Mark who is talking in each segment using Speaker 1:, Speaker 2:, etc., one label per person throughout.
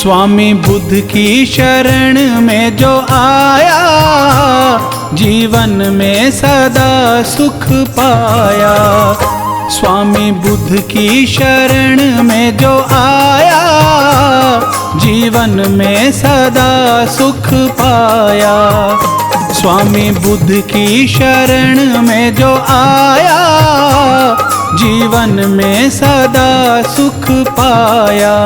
Speaker 1: स्वामी बुद्ध की शरण में जो आया, जीवन में सदा सुख पाया। स्वामी बुद्ध की शरण में जो आया, जीवन में सदा सुख पाया। स्वामी बुद्ध की शरण में जो आया, जीवन में सदा सुख पाया।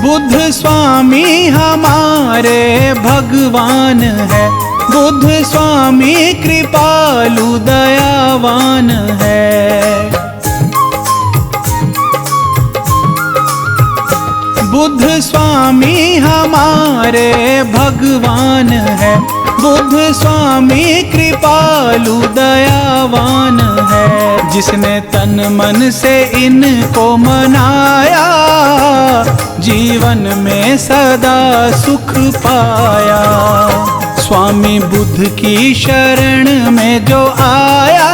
Speaker 1: बुद्ध स्वामी हमारे भगवान है, बुद्ध स्वामी कृपालु दयावान है। बुद्ध स्वामी हमारे भगवान है, बुद्ध स्वामी कृपालु दयावान है। जिसने तन मन से इनको मनाया, जीवन में सदा सुख पाया। स्वामी बुद्ध की शरण में जो आया,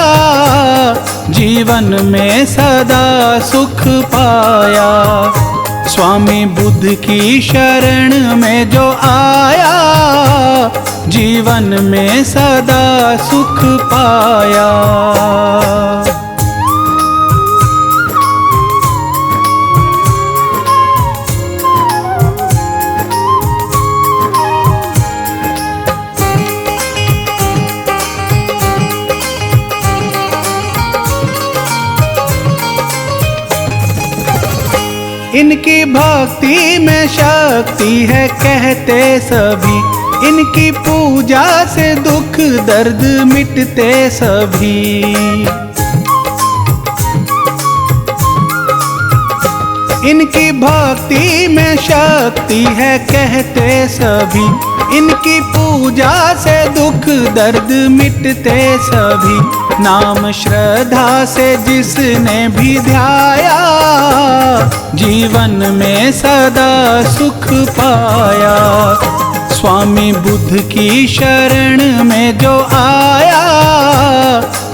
Speaker 1: जीवन में सदा सुख पाया। स्वामी बुद्ध की शरण में जो आया, जीवन में सदा सुख पाया। इनकी भक्ति में शक्ति है कहते सभी, इनकी पूजा से दुख दर्द मिटते सभी। इनकी भक्ति में शक्ति है कहते सभी, इनकी पूजा से दुख दर्द मिटते सभी। नाम श्रद्धा से जिसने भी ध्याया, जीवन में सदा सुख पाया। स्वामी बुद्ध की शरण में जो आया,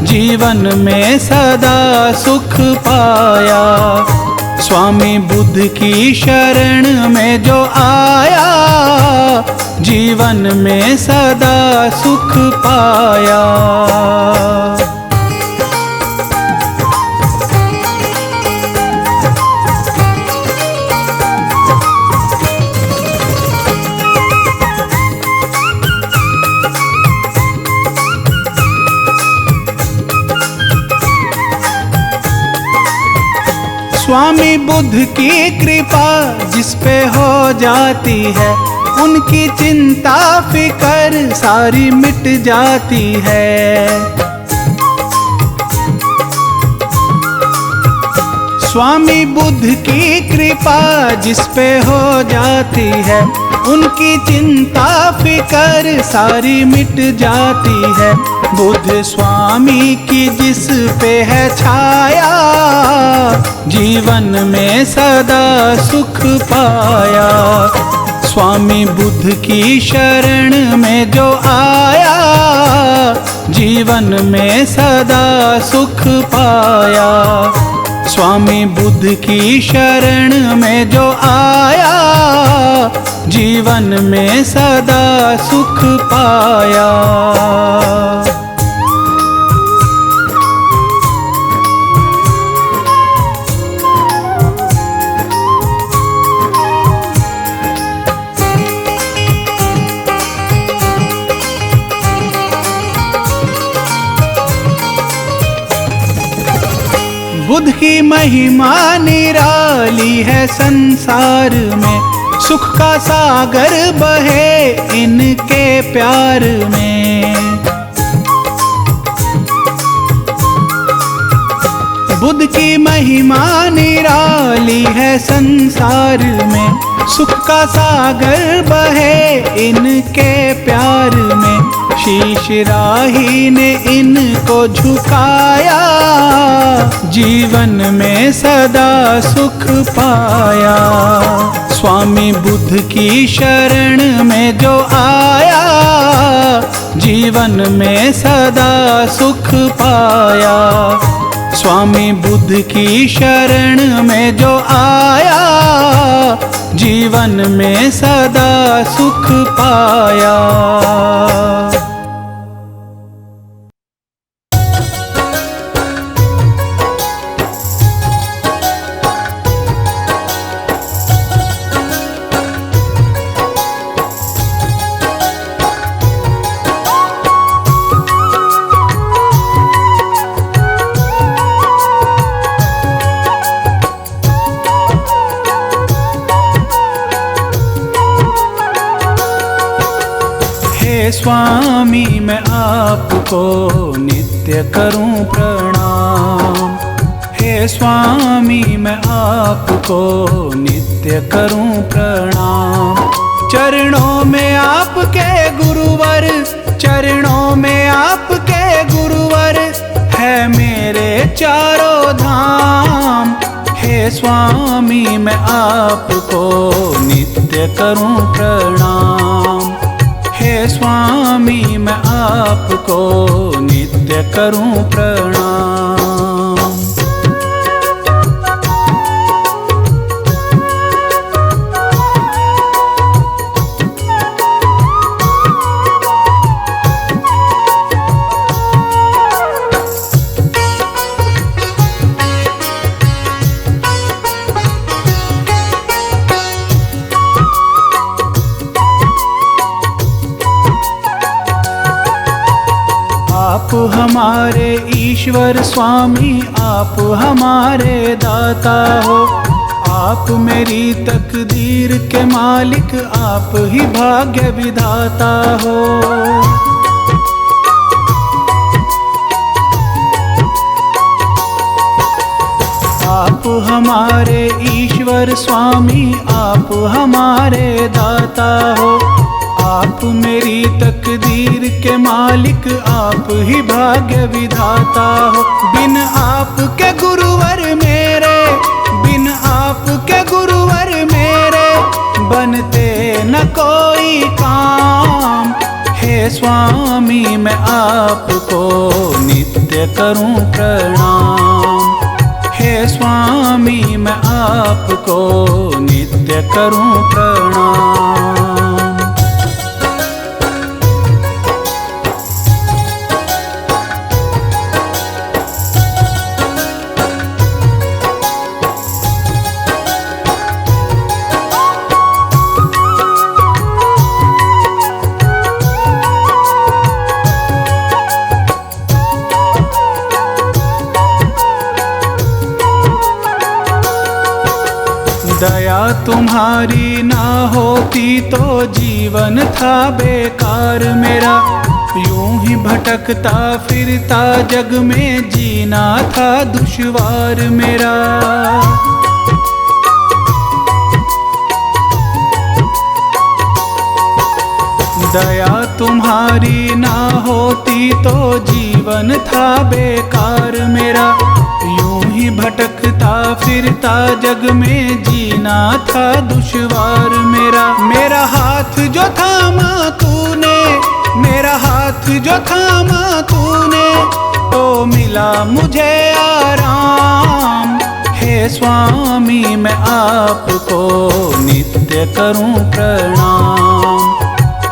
Speaker 1: जीवन में सदा सुख पाया। स्वामी बुद्ध की शरण में जो आया, जीवन में सदा सुख पाया। स्वामी बुद्ध की कृपा जिस पे हो जाती है, उनकी चिंता फिकर सारी मिट जाती है। स्वामी बुद्ध की कृपा जिस पे हो जाती है, उनकी चिंता फिकर सारी मिट जाती है। बुद्ध स्वामी की जिस पे है छाया, जीवन में सदा सुख पाया। स्वामी बुद्ध की शरण में जो आया, जीवन में सदा सुख पाया। स्वामी बुद्ध की शरण में जो आया, जीवन में सदा सुख पाया। बुद्ध की महिमा निराली है संसार में, सुख का सागर बहे इनके प्यार में। बुद्ध की महिमा निराली है संसार में, सुख का सागर बहे इनके प्यार में। शीश राही ने इनको झुकाया, जीवन में सदा सुख पाया। स्वामी बुद्ध की शरण में जो आया, जीवन में सदा सुख पाया। स्वामी बुद्ध की शरण में जो आया, जीवन में सदा सुख पाया। स्वामी मैं आपको नित्य करूं प्रणाम। हे स्वामी मैं आपको नित्य करूं प्रणाम। चरणों में आपके गुरुवर, चरणों में आपके गुरुवर है मेरे चारों धाम। हे स्वामी मैं आपको नित्य करूं प्रणाम। हे स्वामी मैं आपको नित्य करूं प्रणाम। आप हमारे ईश्वर स्वामी, आप हमारे दाता हो। आप मेरी तकदीर के मालिक, आप ही भाग्य विधाता हो। आप हमारे ईश्वर स्वामी, आप हमारे दाता हो। आप मेरी तकदीर के मालिक, आप ही भाग्य विधाता हो। बिन आपके गुरुवर मेरे, बिन आपके गुरुवर मेरे बनते न कोई काम। हे स्वामी मैं आपको नित्य करूं प्रणाम। हे स्वामी मैं आपको नित्य करूं प्रणाम। दया तुम्हारी ना होती तो जीवन था बेकार मेरा। यूं ही भटकता फिरता जग में जीना था दुश्वार मेरा। दया तुम्हारी ना होती तो जीवन था बेकार मेरा। यूं ही भटकता फिरता जग में जीना था दुश्वार मेरा। मेरा हाथ जो थामा तूने, मेरा हाथ जो थामा तूने, तो मिला मुझे आराम। हे स्वामी मैं आपको नित्य करूं प्रणाम।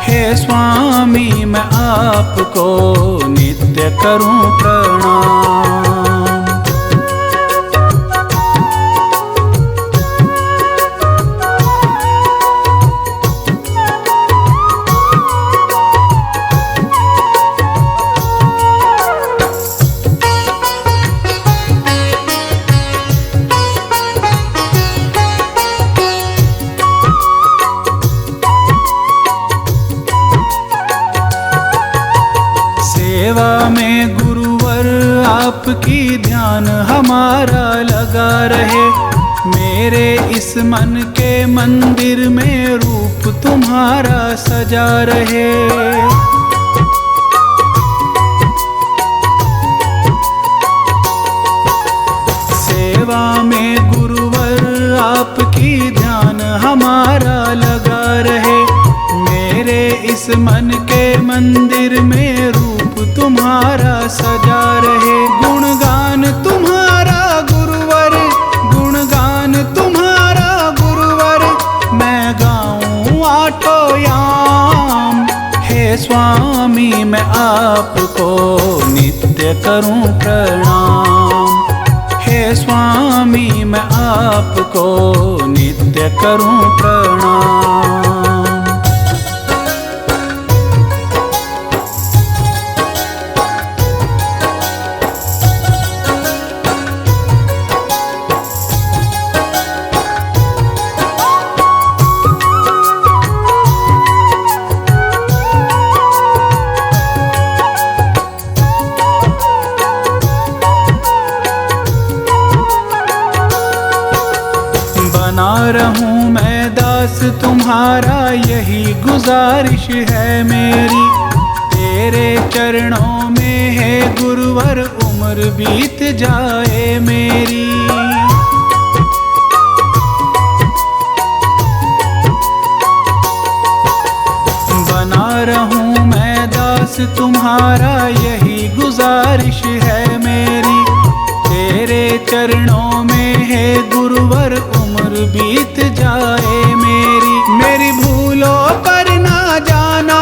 Speaker 1: हे स्वामी मैं आपको नित्य करूं प्रणाम। सेवा में गुरुवर आपकी ध्यान हमारा लगा रहे। मेरे इस मन के मंदिर में रूप तुम्हारा सजा रहे। मन के मंदिर में रूप तुम्हारा सजा रहे। गुणगान तुम्हारा गुरुवर, गुणगान तुम्हारा गुरुवर, मैं गाऊं आठों याम। हे स्वामी मैं आपको नित्य करूं प्रणाम। हे स्वामी मैं आपको नित्य करूं प्रणाम। बना रहूं मैं दास तुम्हारा, यही गुजारिश है मेरी। तेरे चरणों में है गुरुवर, उम्र बीत जाए मेरी। बना रहूं मैं दास तुम्हारा, यही गुजारिश है मेरी। तेरे चरणों में है गुरुवर, उम्र बीत जाए मेरी। मेरी भूलों पर ना जाना,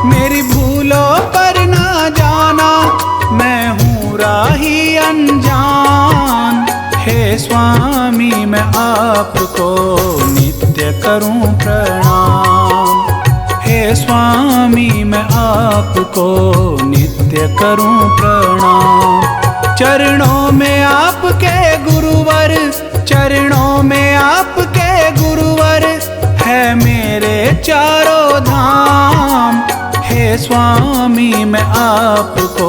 Speaker 1: मेरी भूलों पर ना जाना, मैं हूँ राही अनजान। हे स्वामी मैं आपको नित्य करूं प्रणाम। हे स्वामी मैं आपको नित्य करूं प्रणाम। चरणों में आपके गुरुवर, चरणों में आपके गुरुवर, है मेरे चारों धाम। हे स्वामी मैं आपको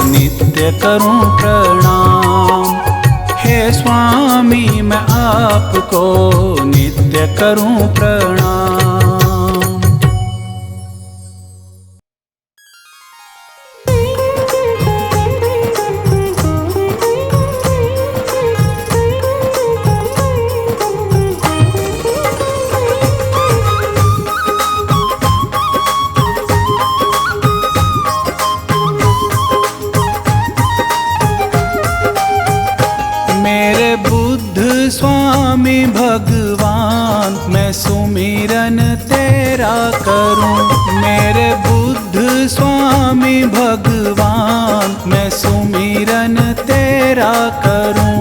Speaker 1: नित्य करूं प्रणाम। हे स्वामी मैं आपको नित्य करूं प्रणाम। स्वामी भगवान मैं सुमिरन तेरा करूं। मेरे बुद्ध स्वामी भगवान मैं सुमिरन तेरा करूं।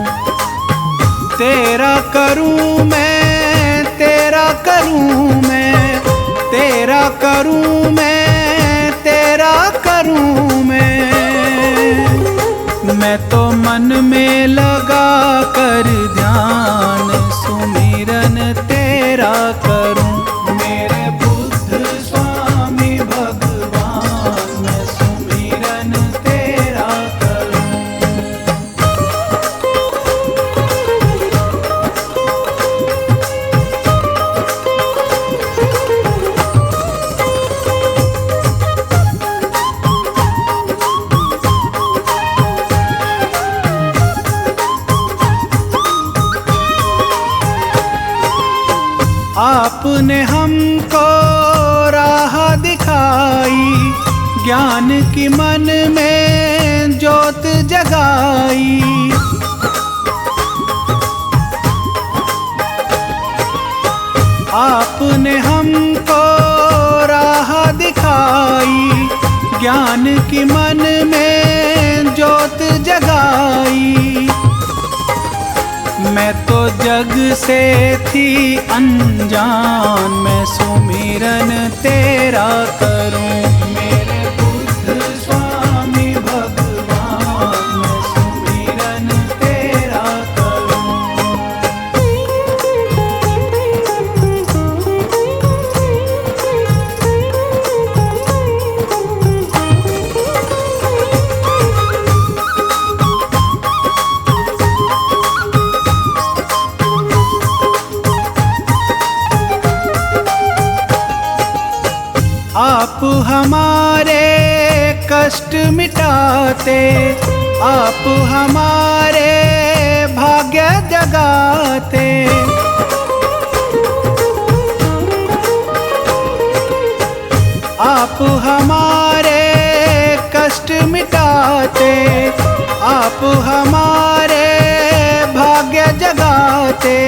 Speaker 1: तेरा करूं मैं, तेरा करूं मैं, तेरा करूं मैं, तेरा करूं मैं तो मन में लगा कर ध्यान सुमिरन तेरा करूं। मेरे बुद्ध स्वामी भगवान मैं सुमिरन तेरा करूं। आपने हमको राह दिखाई, ज्ञान की मन में ज्योत जगाई। आपने हमको राह दिखाई, ज्ञान की मन में ज्योत जगाई। मैं तो जग से थी अनजान, मैं सुमिरन तेरा करूं। मेरे बुद्ध स्वामी भगवान मैं सुमिरन तेरा करूं। आप हमारे कष्ट मिटाते, आप हमारे भाग्य जगाते। आप हमारे कष्ट मिटाते, आप हमारे भाग्य जगाते,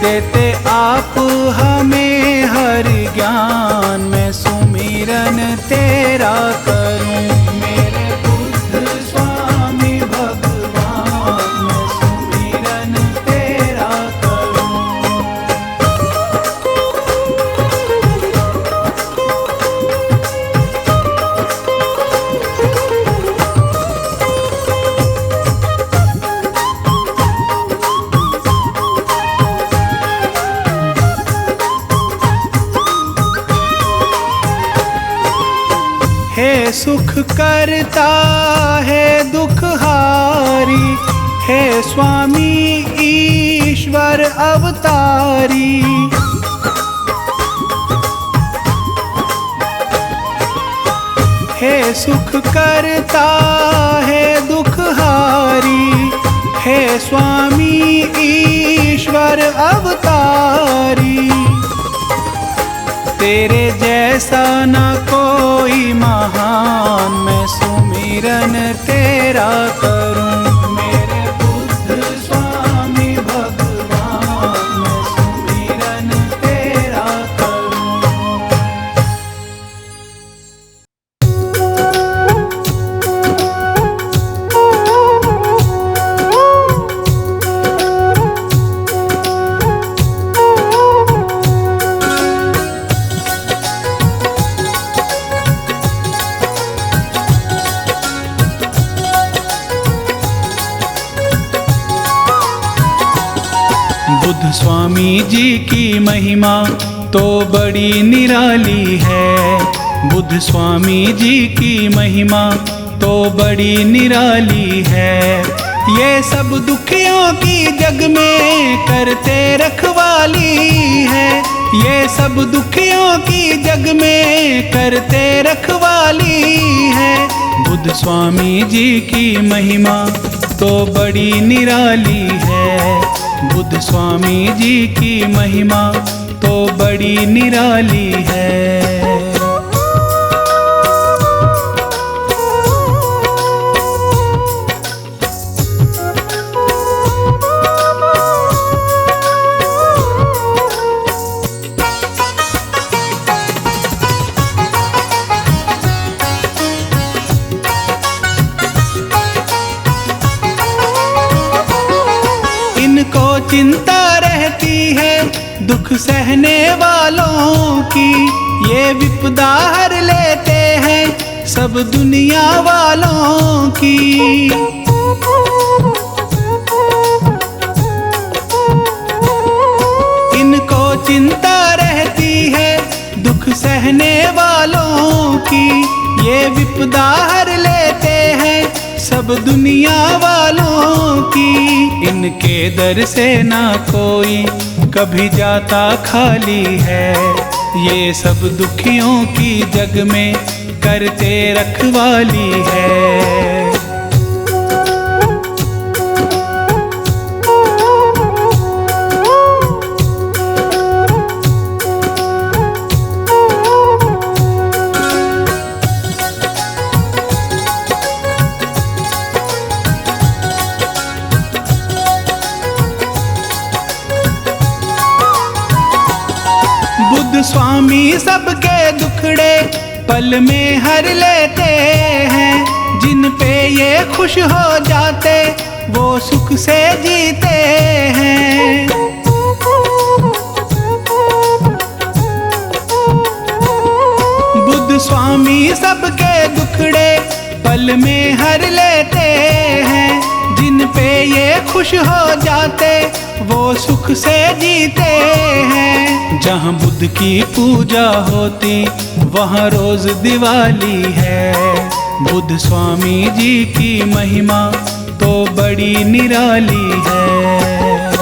Speaker 1: देते आप हमें हर ज्ञान में सुमिरन तेरा करूं। मेरे बुद्ध स्वामी भगवान मैं सुमिरन तेरा करूं। हे सुख करता है दुख हारी, हे स्वामी ईश्वर अवतारी। हे सुख करता है दुख हारी, हे स्वामी ईश्वर अवतारी। तेरे जैसा न कोई महान मैं सुमिरन तेरा करूं। मेरे बुद्ध स्वामी भगवान मैं सुमिरन तेरा करूं। बुद्ध स्वामी जी की महिमा तो बड़ी निराली है। बुद्ध स्वामी जी की महिमा तो बड़ी निराली है। ये सब दुखियों की जग में करते रखवाली है। ये सब दुखियों की जग में करते रखवाली है। बुद्ध स्वामी जी की महिमा तो बड़ी निराली है। बुद्ध स्वामी जी की महिमा तो बड़ी निराली है। इनको चिंता रहती है दुख सहने वालों की। ये विपदा हर लेते हैं सब दुनिया वालों की। इनको चिंता रहती है दुख सहने वालों की। ये विपदा हर लेते हैं सब दुनिया वालों की। इनके दर से ना कोई कभी जाता खाली है। ये सब दुखियों की जग में करते रखवाली है। बुद्ध स्वामी सबके दुखड़े पल में हर लेते हैं। जिन पे ये खुश हो जाते वो सुख से जीते हैं। बुद्ध स्वामी सबके दुखड़े पल में हर लेते हैं। जिन पे ये खुश हो जाते वो सुख से जीते हैं। जहाँ बुद्ध की पूजा होती वहाँ रोज दिवाली है। बुद्ध स्वामी जी की महिमा तो बड़ी निराली है।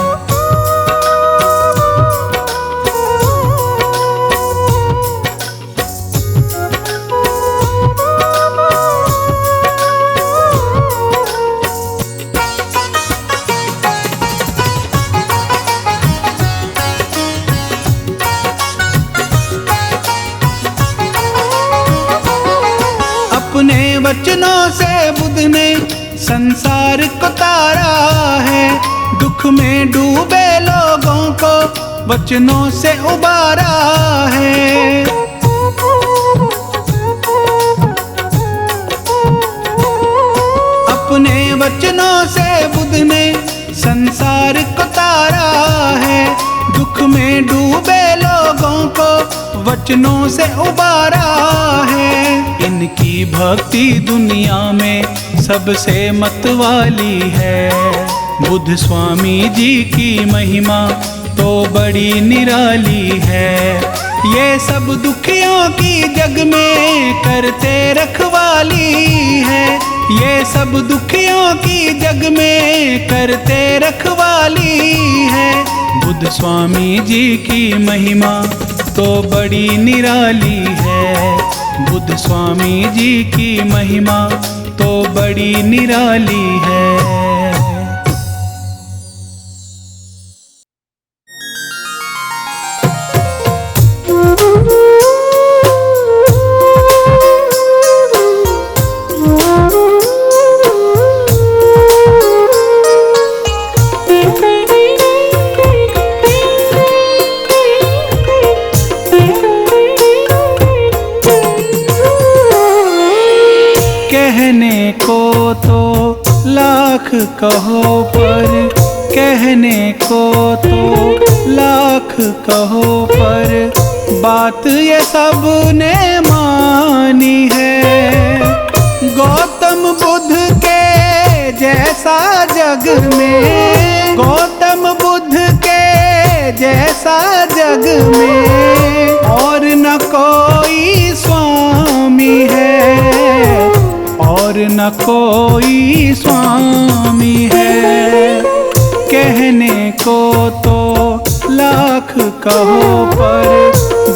Speaker 1: वचनों से बुद्ध ने संसार को तारा है। दुख में डूबे लोगों को वचनों से उबारा है। अपने वचनों से बुद्ध ने संसार को तारा है। दुख में डूबे लोगों को वचनों से उबारा है। इनकी भक्ति दुनिया में सबसे मतवाली है। बुद्ध स्वामी जी की महिमा तो बड़ी निराली है। ये सब दुखियों की जग में करते रखवाली है। ये सब दुखियों की जग में करते रखवाली है। बुद्ध स्वामी जी की महिमा तो बड़ी निराली है। बुद्ध स्वामी जी की महिमा तो बड़ी निराली है। कहने को तो लाख कहो पर, कहने को तो लाख कहो पर, बात ये सब ने मानी है। गौतम बुद्ध के जैसा जग में, गौतम बुद्ध के जैसा जग में और न कोई स्वामी है, और न कोई स्वामी है। कहने को तो लाख कहो पर,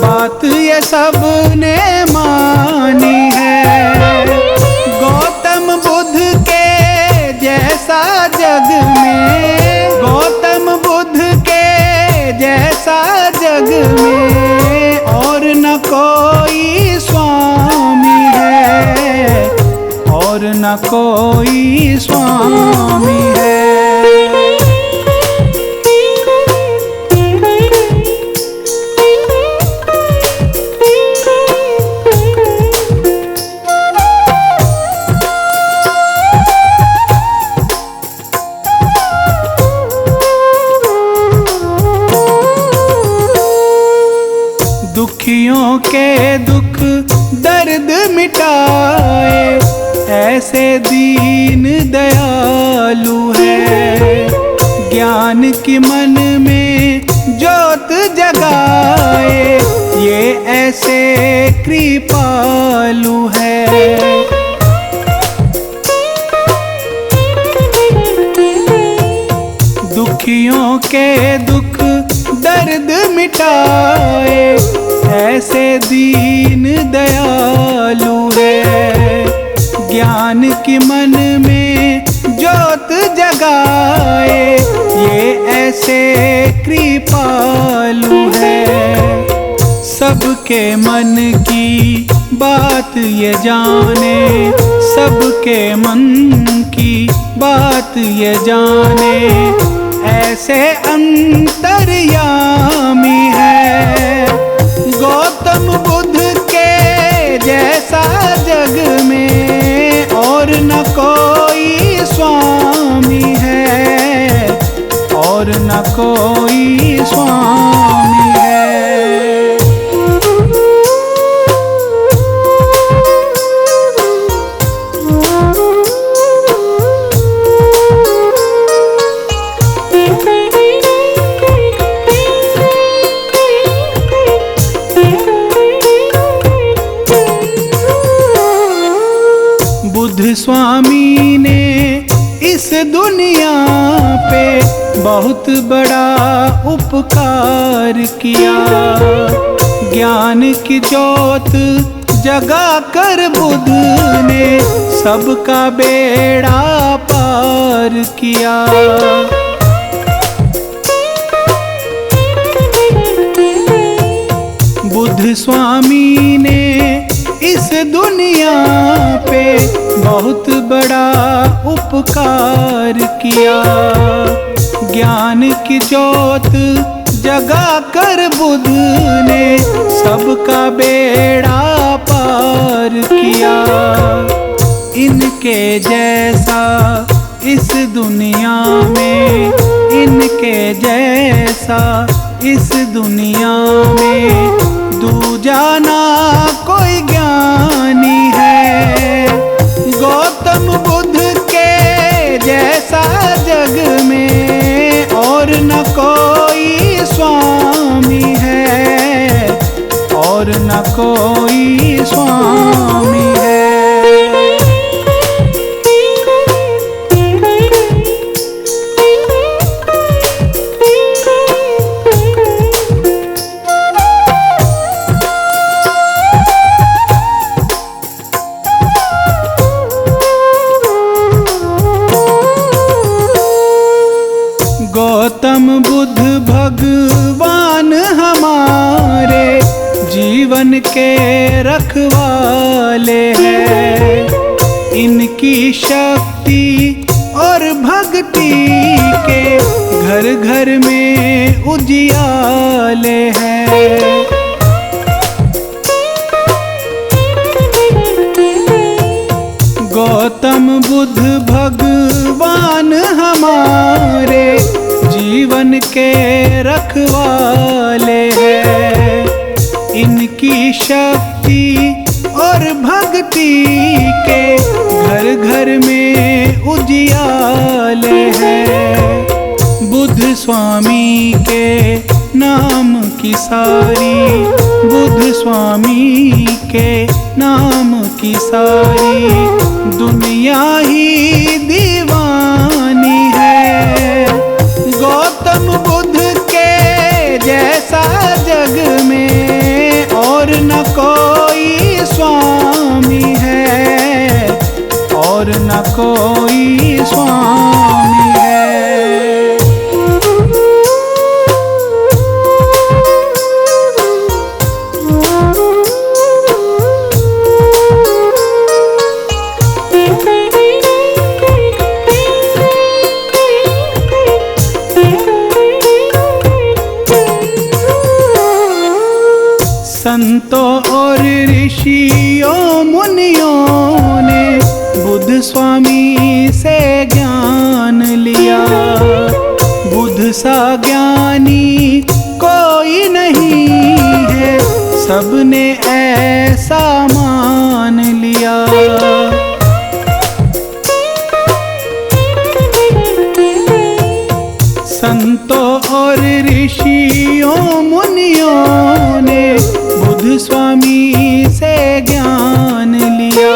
Speaker 1: बात ये सब ने मानी है। गौतम बुद्ध के जैसा जग में, गौतम बुद्ध के जैसा जग में और न कोई स्वामी है, और न कोई स्वामी है। दुखियों के दुख दर्द मिटाए ऐसे दीन दयालु है। ज्ञान की मन में ज्योत जगाए ये ऐसे कृपालु है। दुखियों के दुख दर्द मिटाए ऐसे दीन दयालु है। ज्ञान की मन में ज्योत जगाए ये ऐसे कृपालु है। सबके मन की बात ये जाने, सबके मन की बात ये जाने ऐसे अंतर्यामी है। गौतम बुद्ध के जैसा जग में और न कोई स्वामी है, और न कोई स्वामी है। बुद्ध स्वामी ने इस दुनिया पे बहुत बड़ा उपकार किया। ज्ञान की ज्योत जगा कर बुद्ध ने सबका बेड़ा पार किया। बुद्ध स्वामी ने इस दुनिया पे बहुत बड़ा उपकार किया। ज्ञान की ज्योत जगा कर बुद्ध ने सबका बेड़ा पार किया। इनके जैसा इस दुनिया में, इनके जैसा इस दुनिया में दूजा ना कोई ज्ञानी है। गौतम बुद्ध के जैसा जग में और न कोई स्वामी है, और न कोई स्वामी है। गौतम बुद्ध भगवान हमारे जीवन के रखवाले हैं। इनकी शक्ति और भक्ति के घर घर में उजियाले हैं। गौतम बुद्ध भगवान हमारे जीवन के रखवाले हैं। इनकी शक्ति और भक्ति के घर घर में उजियाले हैं। बुद्ध स्वामी के नाम की सारी, बुद्ध स्वामी के नाम की सारी दुनिया ही दीवानी है। गौतम बुद्ध के जैसा जग में और न कोई स्वामी है, और न कोई स्वामी है। संतों और ऋषियों मुनियों ने बुद्ध स्वामी से ज्ञान लिया। बुद्ध सा ज्ञानी कोई नहीं है, सबने ऐसा मान लिया। संतों और ऋषियों मुनियों ने बुद्ध स्वामी से ज्ञान लिया।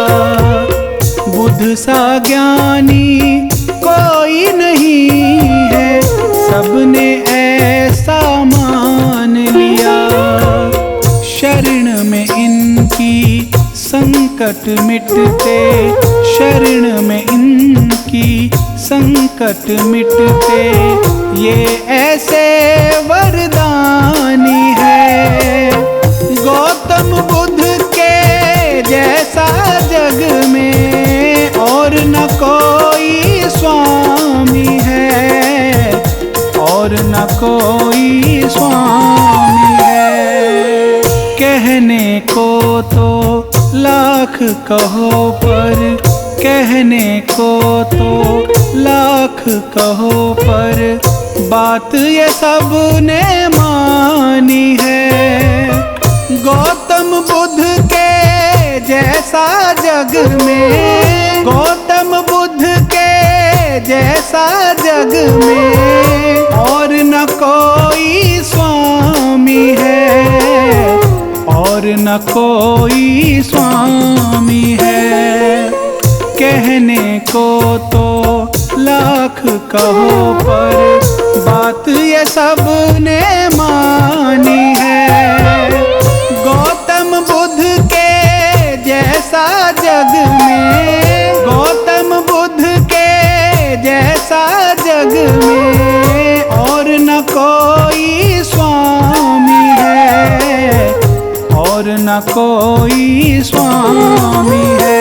Speaker 1: बुद्ध सा ज्ञानी कोई नहीं है, सबने ऐसा मान लिया। शरण में इनकी संकट मिटते, शरण में इनकी संकट मिटते, ये ऐसे वरदानी है। गौतम बुद्ध के जैसा जग में और न कोई स्वामी है, और न कोई स्वामी है। कहने को तो लाख कहो पर, कहने को तो लाख कहो पर, बात ये सब ने मानी है। गौतम बुद्ध के जैसा जग में, गौतम बुद्ध के जैसा जग में और न कोई स्वामी है, और न कोई स्वामी है। कहने को तो लाख कहो पर, बात ये सब ने मानी है। गौतम बुद्ध के जैसा जग में, गौतम बुद्ध के जैसा जग में और न कोई स्वामी है, और न कोई स्वामी है।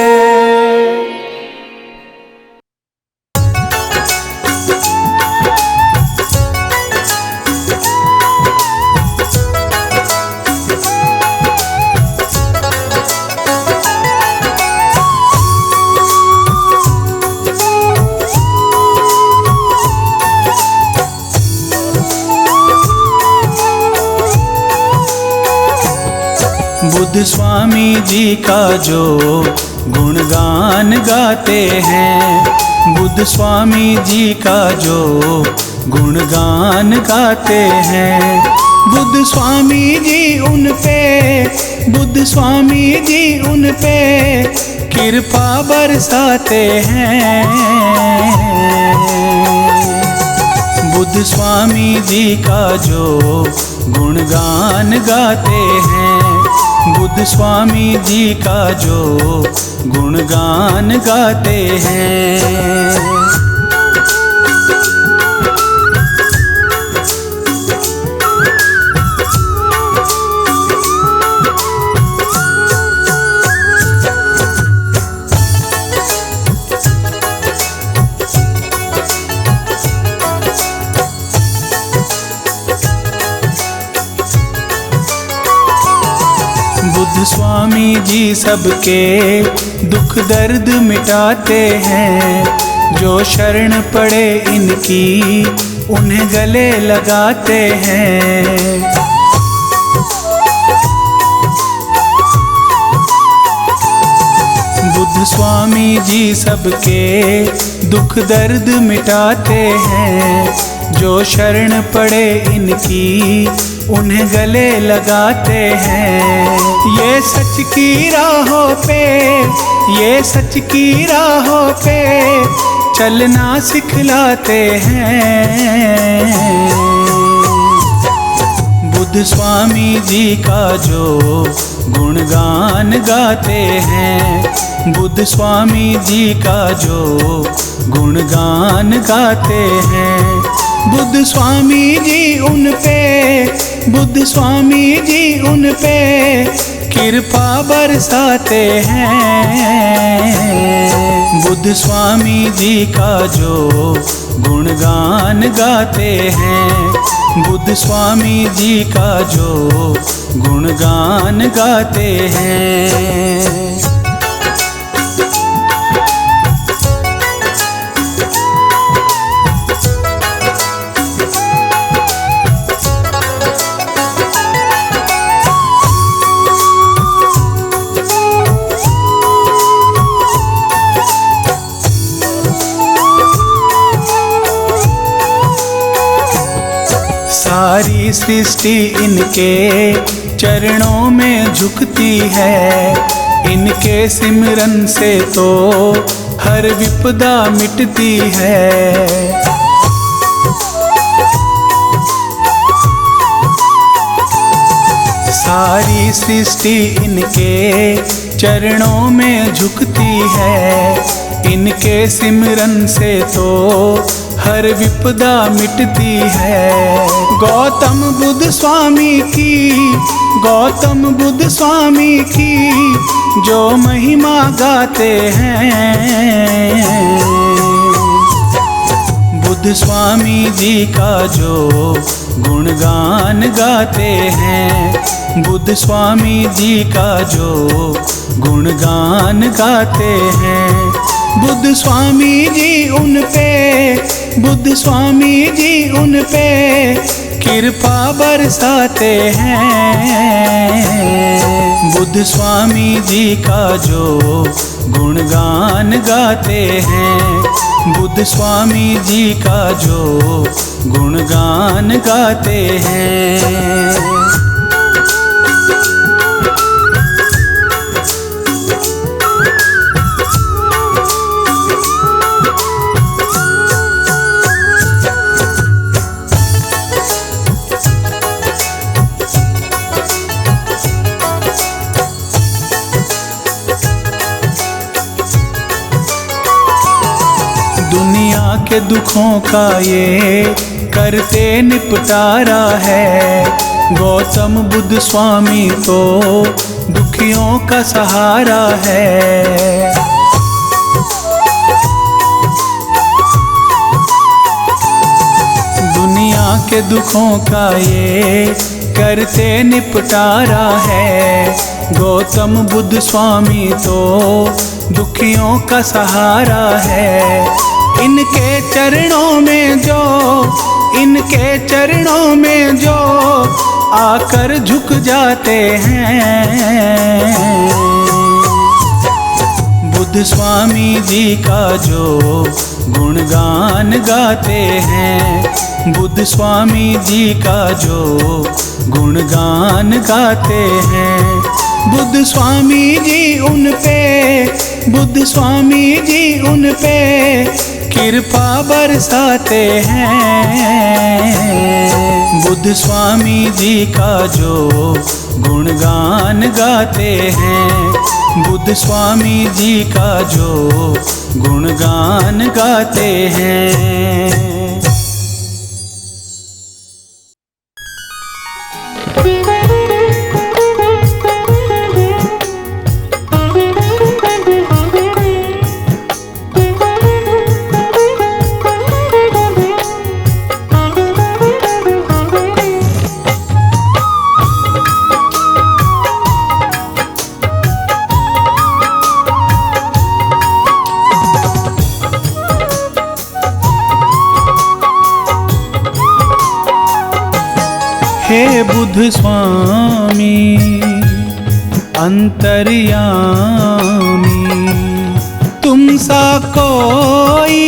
Speaker 1: बुद्ध स्वामी जी का जो गुणगान गाते हैं, बुद्ध स्वामी जी का जो गुणगान गाते हैं। बुद्ध स्वामी जी उन पे, बुद्ध स्वामी जी उन पे कृपा बरसाते हैं। बुद्ध स्वामी जी का जो गुणगान गाते हैं, बुद्ध स्वामी जी का जो गुणगान गाते हैं। बुद्ध स्वामी जी सबके दुख दर्द मिटाते हैं, जो शरण पड़े इनकी उन्हें गले लगाते हैं। बुद्ध स्वामी जी सबके दुख दर्द मिटाते हैं, जो शरण पड़े इनकी उन्हें गले लगाते हैं। ये सच की राहों पे, ये सच की राहों पे चलना सिखलाते हैं। बुद्ध स्वामी जी का जो गुणगान गाते हैं, बुद्ध स्वामी जी का जो गुणगान गाते हैं। बुद्ध स्वामी जी उन पे, बुद्ध स्वामी जी उन पे कृपा बरसाते हैं। बुद्ध स्वामी जी का जो गुणगान गाते हैं, बुद्ध स्वामी जी का जो गुणगान गाते हैं। सारी सृष्टि इनके चरणों में झुकती है, इनके सिमरन से तो हर विपदा मिटती है। सारी सृष्टि इनके चरणों में झुकती है, इनके सिमरन से तो हर विपदा मिटती है। गौतम बुद्ध स्वामी की, गौतम बुद्ध स्वामी की जो महिमा गाते हैं, बुद्ध स्वामी जी का जो गुणगान गाते हैं, बुद्ध स्वामी जी का जो गुणगान गाते हैं। बुद्ध स्वामी जी उन पे, बुद्ध स्वामी जी उन पे कृपा बरसाते हैं। बुद्ध स्वामी जी का जो गुणगान गाते हैं, बुद्ध स्वामी जी का जो गुणगान गाते हैं। दुनिया के दुखों का ये करते निपटारा है, गौतम बुद्ध स्वामी तो दुखियों का सहारा है। दुनिया के दुखों का ये करते निपटारा है, गौतम बुद्ध स्वामी तो दुखियों का सहारा है। इनके चरणों में जो, इनके चरणों में जो आकर झुक जाते हैं। बुद्ध स्वामी जी का जो गुणगान गाते हैं, बुद्ध स्वामी जी का जो गुणगान गाते हैं, बुद्ध स्वामी जी उन पे, बुद्ध स्वामी जी उन पे कृपा बरसाते हैं। बुद्ध स्वामी जी का जो गुणगान गाते हैं, बुद्ध स्वामी जी का जो गुणगान गाते हैं। हे बुद्ध स्वामी अंतर्यामी, तुम सा कोई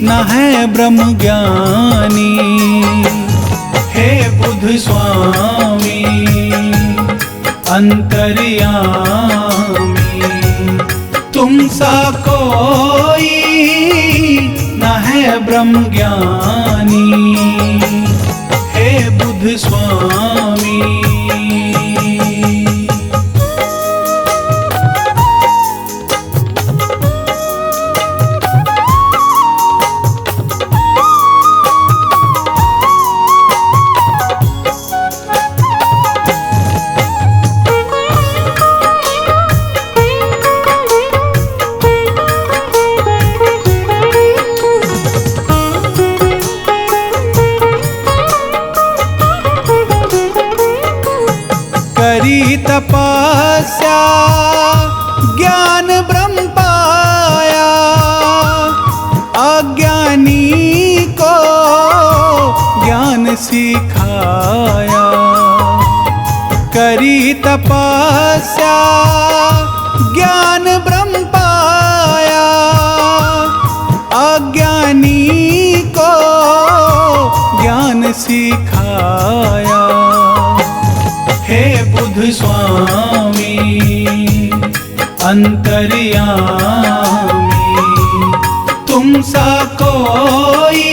Speaker 1: न है ब्रह्म ज्ञानी। हे बुद्ध स्वामी अंतर्यामी, तुम सा कोई न है ब्रह्म ज्ञानी। हे बुद्ध स्वामी करी तपस्या ज्ञान ब्रह्म पाया, अज्ञानी को ज्ञान सिखाया। करी तपस्या ज्ञान ब्रह्म पाया, अज्ञानी को ज्ञान सिखाया। हे बुद्ध स्वामी अंतर्यामी, तुम सा कोई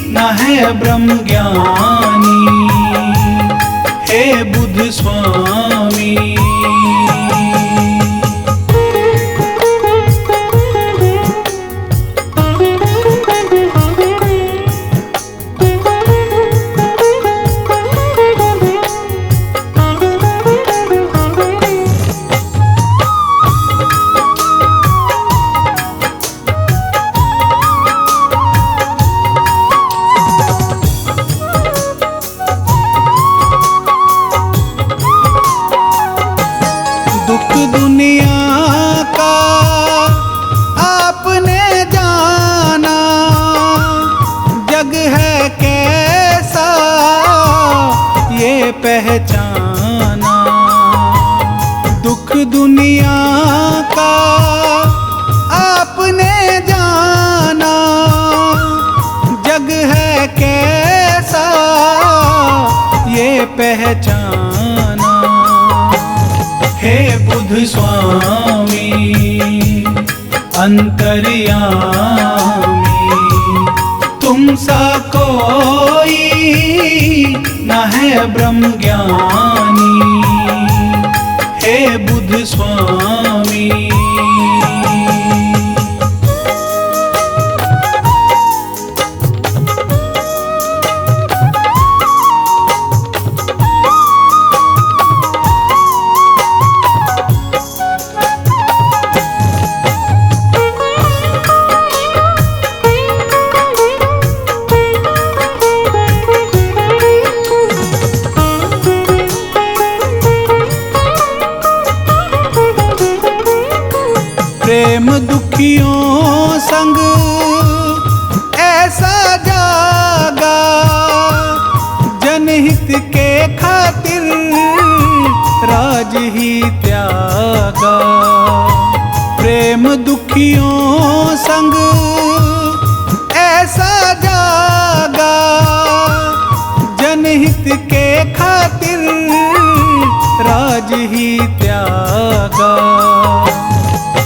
Speaker 1: न है ब्रह्म ज्ञानी। हे बुद्ध स्वामी दुनिया का आपने जाना, जग है कैसा ये पहचाना। दुख दुनिया का आपने जाना, जग है कैसा ये पहचाना। हे बुद्ध स्वामी अंतर्यामी, तुम सा कोई न है ब्रह्म ज्ञानी। हे बुद्ध स्वामी प्रेम दुखियों संग ऐसा जागा, जन जनहित के खातिर राज ही त्यागा। प्रेम दुखियों संग ऐसा जागा, जनहित के खातिर राज ही त्यागा।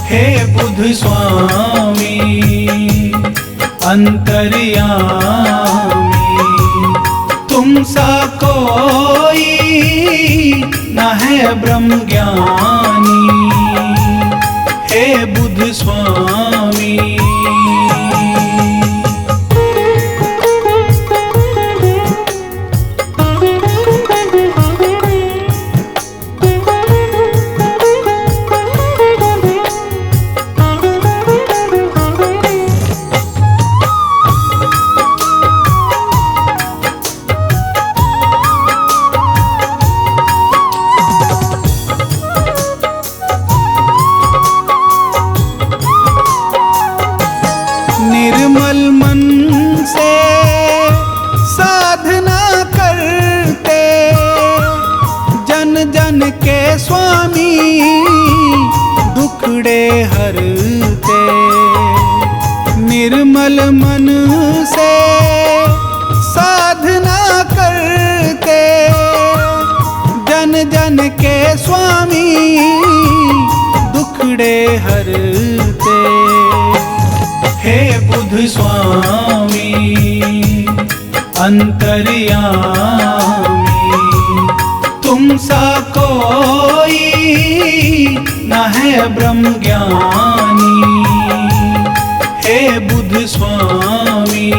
Speaker 1: हे बुध स्वामी अंतर्यामी, तुम सा कोई न है ब्रह्म ज्ञानी। हे बुध स्वामी निर्मल मन से साधना करते, जन जन के स्वामी दुखड़े हरते। निर्मल मन से साधना करते, जन जन के स्वामी दुखड़े हरते। हे बुध स्वामी अंतर्यामी, तुम सा कोई न है ब्रह्म ज्ञानी। हे बुध स्वामी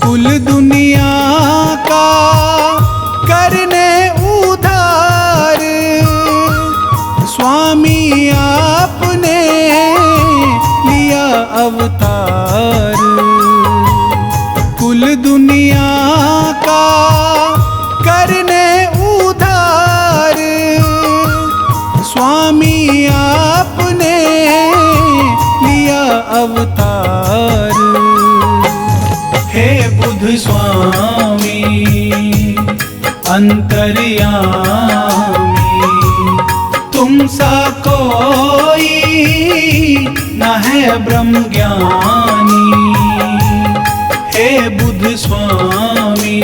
Speaker 1: कुल दुनिया का करने उधार, स्वामी आपने लिया अवतार। कुल दुनिया का करने उधार, स्वामी आपने लिया अवतार। हे बुध स्वामी अंतर्यामी, तुम सा कोई न है ब्रह्म ज्ञानी। हे बुध स्वामी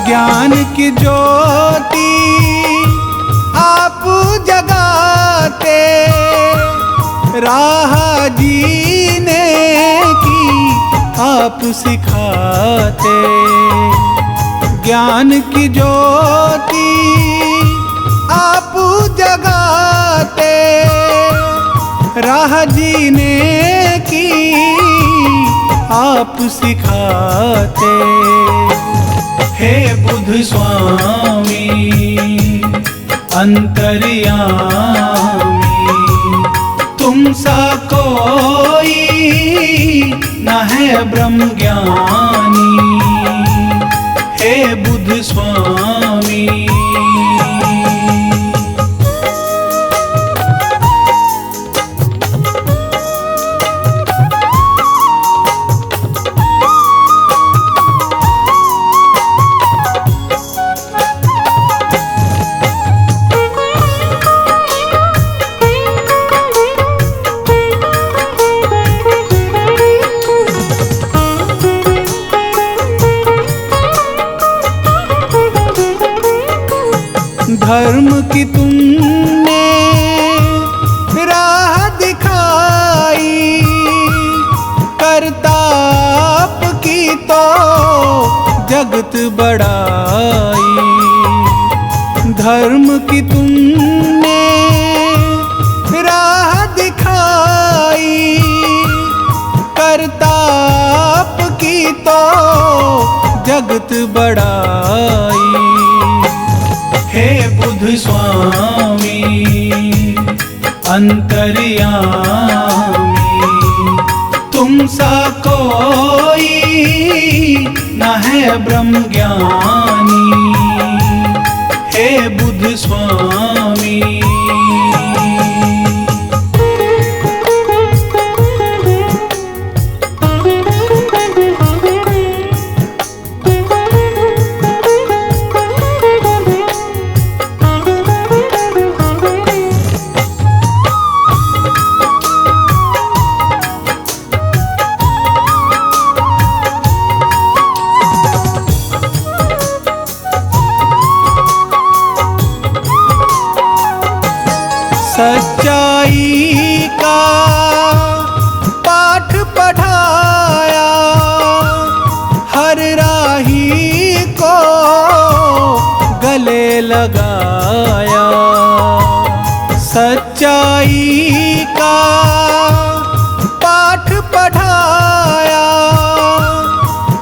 Speaker 1: ज्ञान की ज्योति आप जगाते, राह जीने की आप सिखाते। ज्ञान की ज्योति आप जगाते, राह जीने की आप सिखाते। हे बुध स्वामी अंतर्यामी, तुम सा कोई न है ब्रह्म ज्ञानी। हे बुध स्वामी धर्म की तुमने राह दिखाई, करताप की तो जगत बढ़ाई। धर्म की तुमने राह दिखाई, करताप की तो जगत बढ़ाई। हे बुद्ध स्वामी अंतर्यामी, तुम सा कोई न है ब्रह्म ज्ञानी। हे बुद्ध स्वामी सच्चाई का पाठ पढ़ाया, हर राही को गले लगाया। सच्चाई का पाठ पढ़ाया,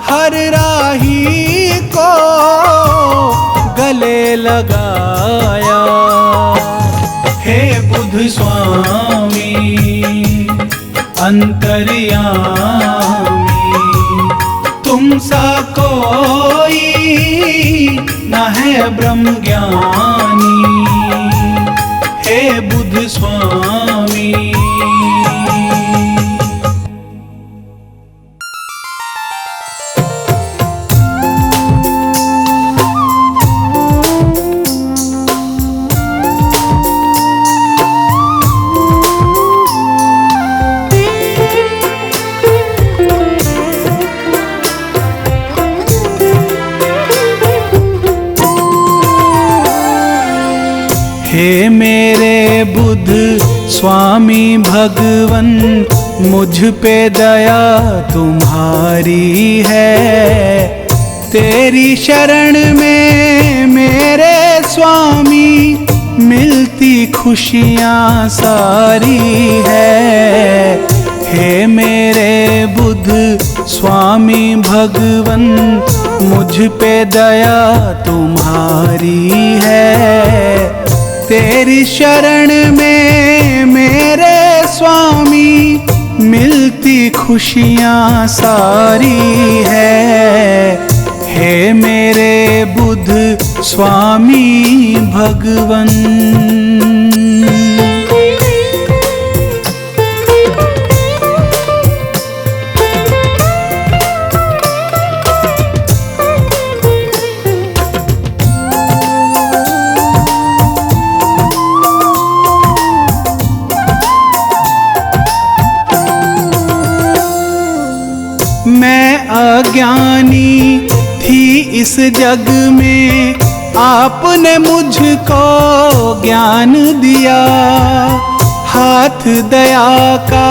Speaker 1: हर राही को गले लगाया। हे बुद्ध स्वामी अंतर्यामी, तुम सा कोई न है ब्रह्म ज्ञानी। हे बुद्ध स्वामी हे मेरे बुद्ध स्वामी भगवन, मुझ पे दया तुम्हारी है। तेरी शरण में मेरे स्वामी मिलती खुशियाँ सारी है। हे मेरे बुद्ध स्वामी भगवन, मुझ पे दया तुम्हारी है। तेरी शरण में मेरे स्वामी मिलती खुशियाँ सारी है। हे मेरे बुद्ध स्वामी भगवन मैं अज्ञानी थी इस जग में, आपने मुझको ज्ञान दिया। हाथ दया का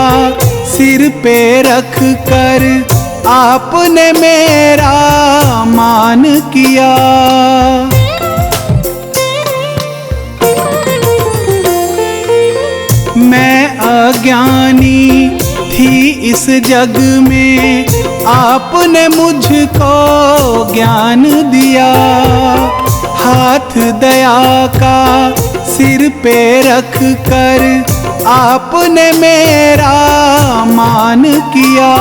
Speaker 1: सिर पे रख कर आपने मेरा मान किया। मैं अज्ञानी थी इस जग में, आपने मुझको ज्ञान दिया। हाथ दया का सिर पे रख कर आपने मेरा मान किया।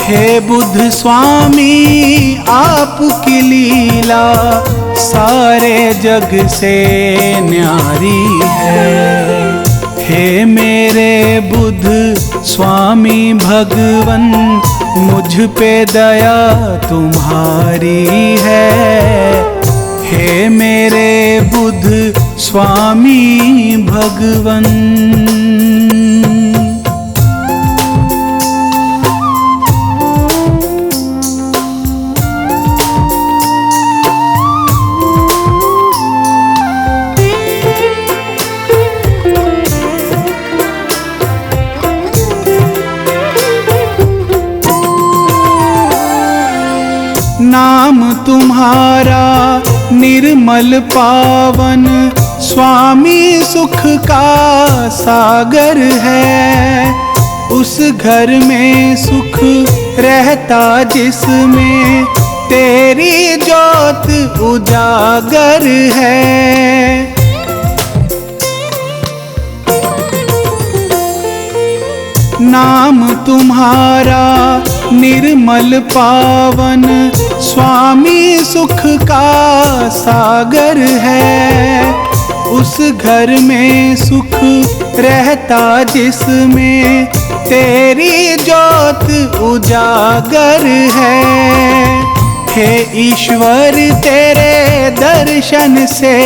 Speaker 1: हे बुद्ध स्वामी आपकी लीला सारे जग से न्यारी है। हे मेरे बुद्ध स्वामी भगवन, मुझ पे दया तुम्हारी है। हे मेरे बुद्ध स्वामी भगवन तुम्हारा निर्मल पावन स्वामी सुख का सागर है। उस घर में सुख रहता जिसमें तेरी ज्योत उजागर है। नाम तुम्हारा निर्मल पावन स्वामी सुख का सागर है। उस घर में सुख रहता जिसमें तेरी ज्योत उजागर है। हे ईश्वर तेरे दर्शन से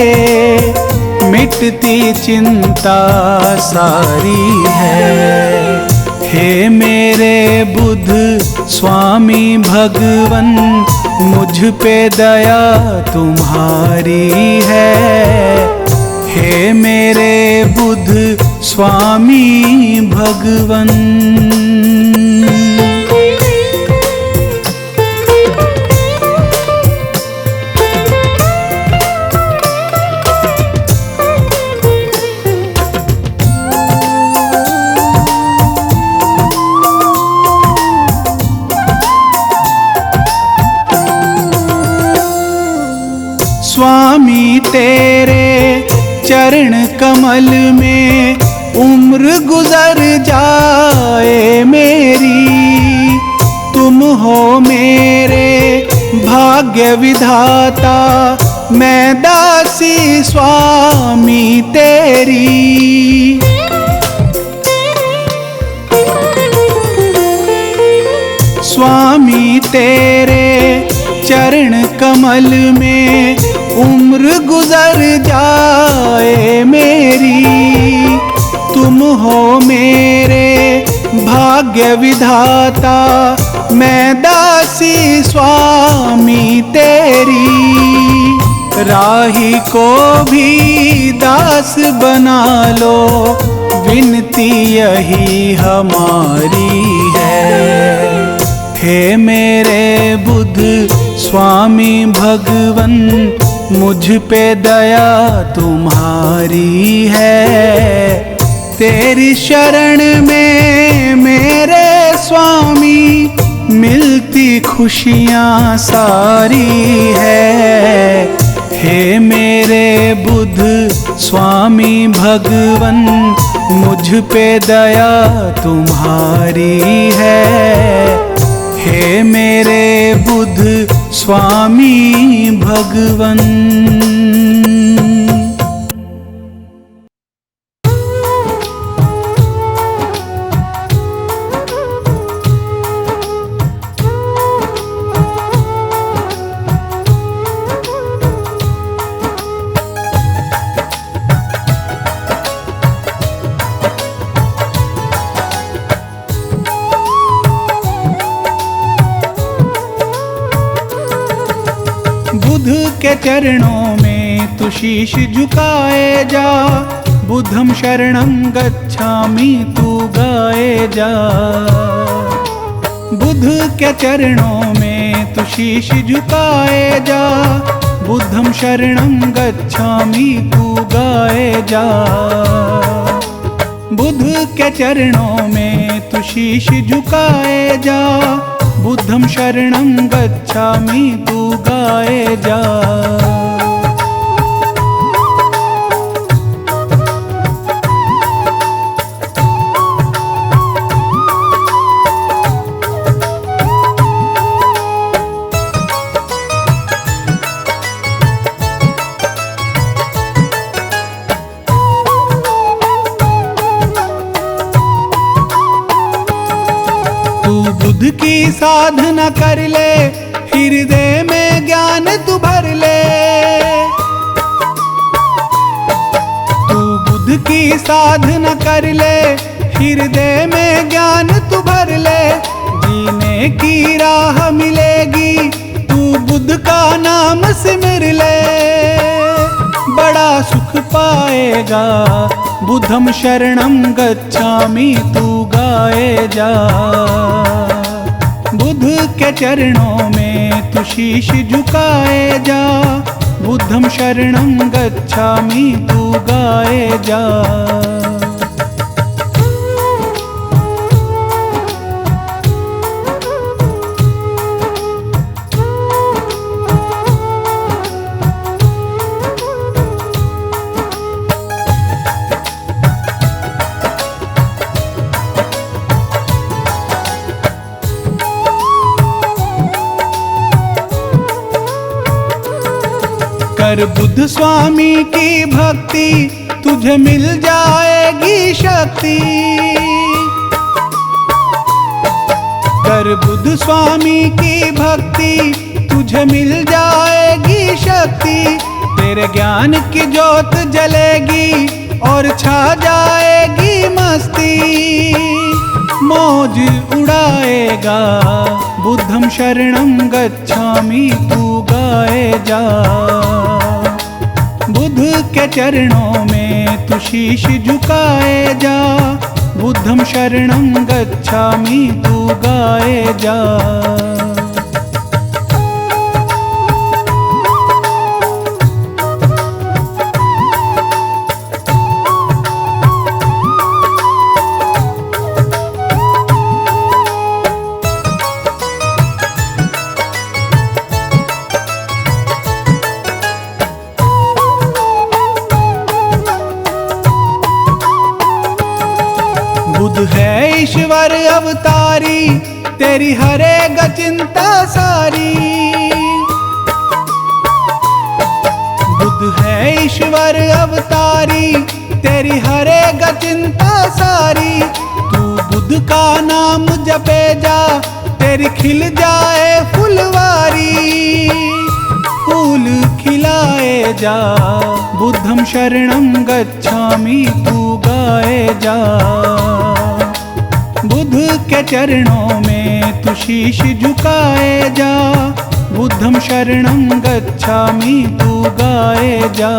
Speaker 1: मिटती चिंता सारी है। हे मेरे बुद्ध स्वामी भगवन मुझ पे दया तुम्हारी है। हे मेरे बुद्ध स्वामी भगवन। स्वामी तेरे चरण कमल में उम्र गुजर जाए मेरी। तुम हो मेरे भाग्य विधाता मैं दासी स्वामी तेरी। स्वामी तेरे चरण कमल में उम्र गुजर जाए मेरी। तुम हो मेरे भाग्य विधाता मैं दासी स्वामी तेरी। राही को भी दास बना लो विनती यही हमारी है। हे मेरे बुद्ध स्वामी भगवन मुझ पे दया तुम्हारी है। तेरी शरण में मेरे स्वामी मिलती खुशियाँ सारी है। हे मेरे बुद्ध स्वामी भगवन मुझ पे दया तुम्हारी है। हे मेरे बुद्ध स्वामी भगवन। बुद्ध के चरणों में तू शीश झुकाए जा। बुद्धं शरणं गच्छामि तू गाए जा। बुद्ध के चरणों में तू शीश झुकाए जा। बुद्धं शरणं गच्छामि तू गाए जा। बुद्ध के चरणों में तू शीश झुकाए जा। बुद्धं शरणं गच्छामि तू गाए जा। बुद्ध की साधना कर ले हृदय में ज्ञान तू भर ले। तू बुद्ध की साधना कर ले हृदय में ज्ञान तू भर ले। जीने की राह मिलेगी तू बुद्ध का नाम सिमर ले। बड़ा सुख पाएगा बुद्धं शरणं गच्छामि तू गाए जा। बुद्ध के चरणों में तू शीश झुकाए जा, बुद्धं शरणं गच्छामि तू गाए जा। कर बुद्ध स्वामी की भक्ति, तुझे मिल जाएगी शक्ति। कर बुद्ध स्वामी की भक्ति, तुझे मिल जाएगी शक्ति। तेरे ज्ञान की ज्योत जलेगी और छा जाएगी मस्ती। मौज उड़ाएगा बुद्धं शरणं गच्छामि तू गाए जा। बुद्ध के चरणों में तू शीश झुकाए जा, बुद्धं शरणं गच्छामि तू गाए जा। बुद्ध है ईश्वर अवतारी, तेरी हरेगा चिंता सारी। बुद्ध है ईश्वर अवतारी, तेरी हरेगा चिंता सारी। तू बुद्ध का नाम जपे जा, तेरी खिल जाए फुलवारी। फूल खिलाए जा, बुद्धं शरणं गच्छामि तू गाए जा। बुद्ध के चरणों में तू शीश झुकाए जा, बुद्धं शरणं गच्छामि तू गाए जा।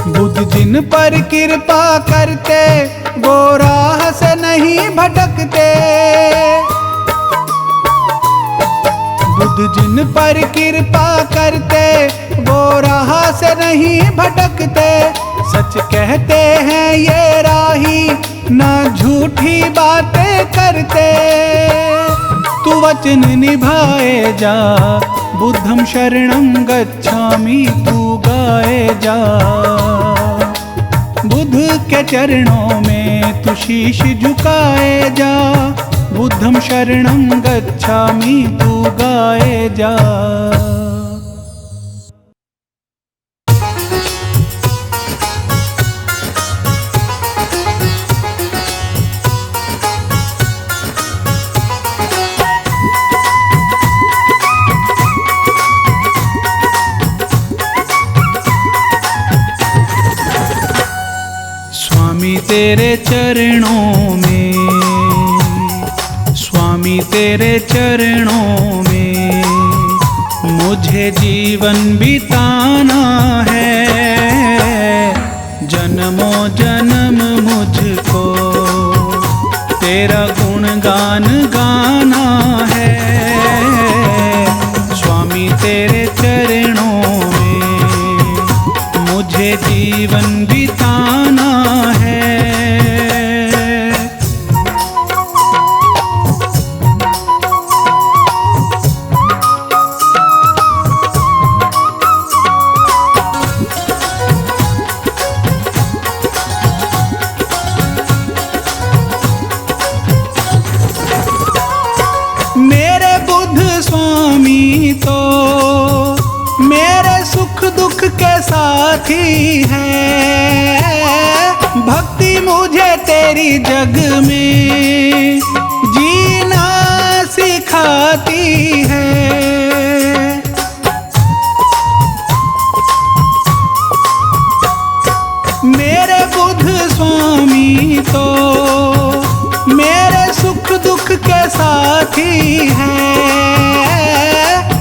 Speaker 1: बुद्ध जिन पर कृपा करते, वो राह से नहीं भटकते। बुद्ध जिन पर कृपा करते, वो राह से नहीं भटकते। सच कहते हैं ये राही, ना झूठी बातें करते। तू वचन निभाए जा, बुद्धं शरणं गच्छामि तू गाए जा। बुद्ध के चरणों में तू शीश झुकाए जा, बुद्धं शरणं गच्छामि तू गाए जा। स्वामी तेरे चरणों में, स्वामी तेरे चरणों में मुझे जीवन बिताना है। जन्मों जन्म मुझको तेरा गुणगान गाना है। स्वामी तेरे चरणों में मुझे जीवन बिताना है। मेरे बुद्ध स्वामी तो मेरे सुख दुख के साथी है। भक्ति मुझे तेरी जग में जीना सिखाती है। साथी है,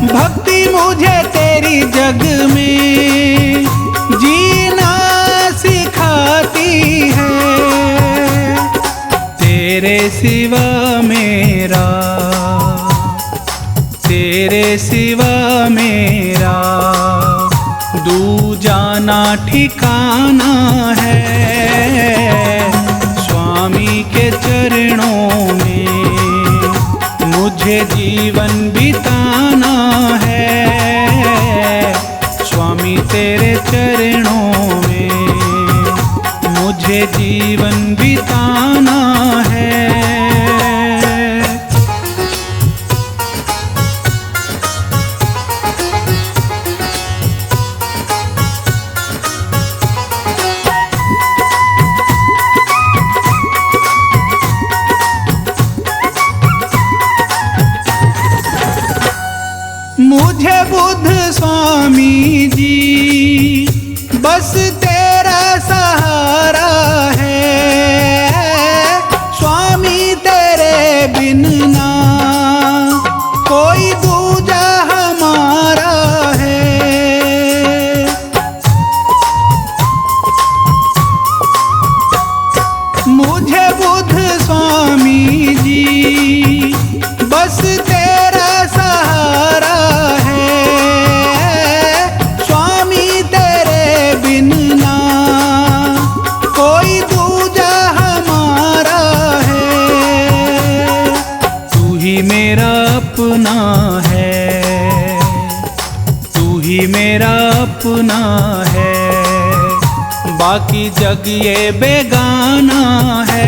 Speaker 1: भक्ति मुझे तेरी जग में जीना सिखाती है। तेरे सिवा मेरा, तेरे सिवा मेरा दूजा ना ठिकाना है। स्वामी के चरणों में मुझे जीवन बिताना है। स्वामी तेरे चरणों में मुझे जीवन बिताना है। मुझे बुद्ध स्वामी जी बस तेरा सहारा है। स्वामी तेरे बिन ना कोई दूजा हमारा है। मुझे बुद्ध स्वामी जी बस तेरा सहारा है। स्वामी तेरे बिन ना कोई दूजा हमारा है। तू ही मेरा अपना है, तू ही मेरा अपना है। बाकी जग ये बेगाना है।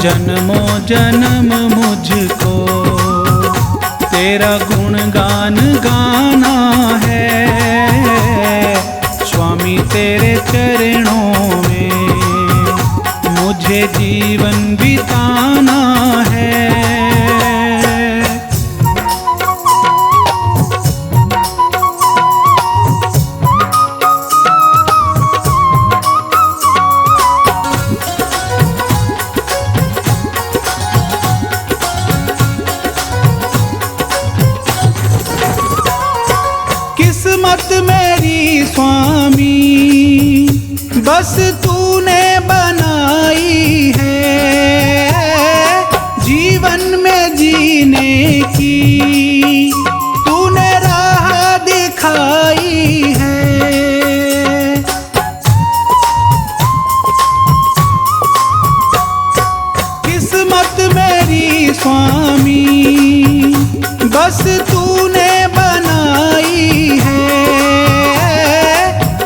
Speaker 1: जन्मों जन्म मुझको तेरा गुणगान गाना है। स्वामी तेरे चरणों में मुझे जीवन बिताना है। किस्मत मेरी स्वामी बस तूने बनाई है। जीवन में जीने की तूने राह दिखाई है। किस्मत मेरी स्वामी बस तूने बनाई है।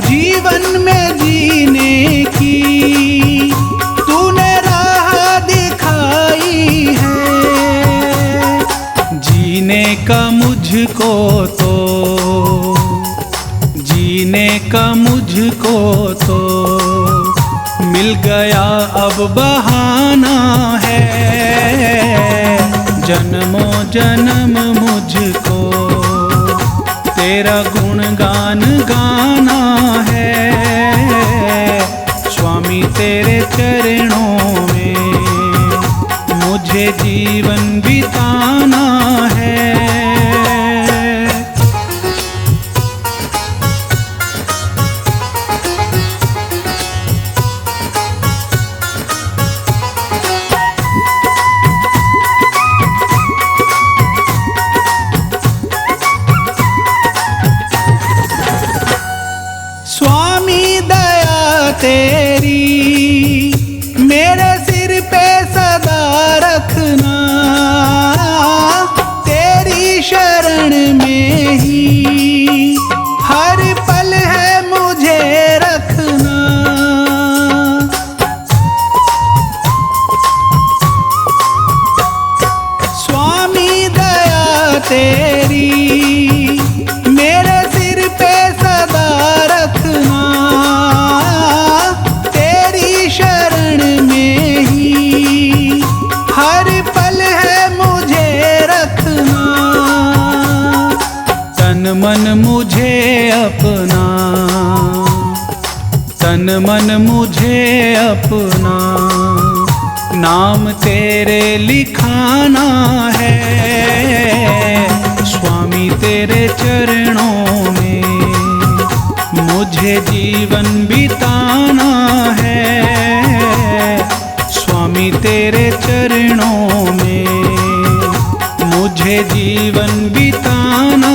Speaker 1: जीवन में जीने की तूने राह दिखाई है। जीने का मुझको तो, जीने का मुझको तो मिल गया अब बहाना है। जन्मों जन्म मुझको तेरा गुणगान गाना है। स्वामी तेरे चरणों में मुझे जीवन बिताना है। स्वामी दया तेरी मेरे सिर पे सदा रखना। तेरी शरण में ही हर पल है मुझे रखना। स्वामी दया तेरी मेरे सिर पे सदा रखना। तेरी शरण में ही हर पल है मुझे रखना। तन मन मुझे अपना, तन मन मुझे अपना नाम तेरे लिखाना है स्वामी तेरे चरणों में, मुझे जीवन बिताना है स्वामी तेरे चरणों में, मुझे जीवन बिताना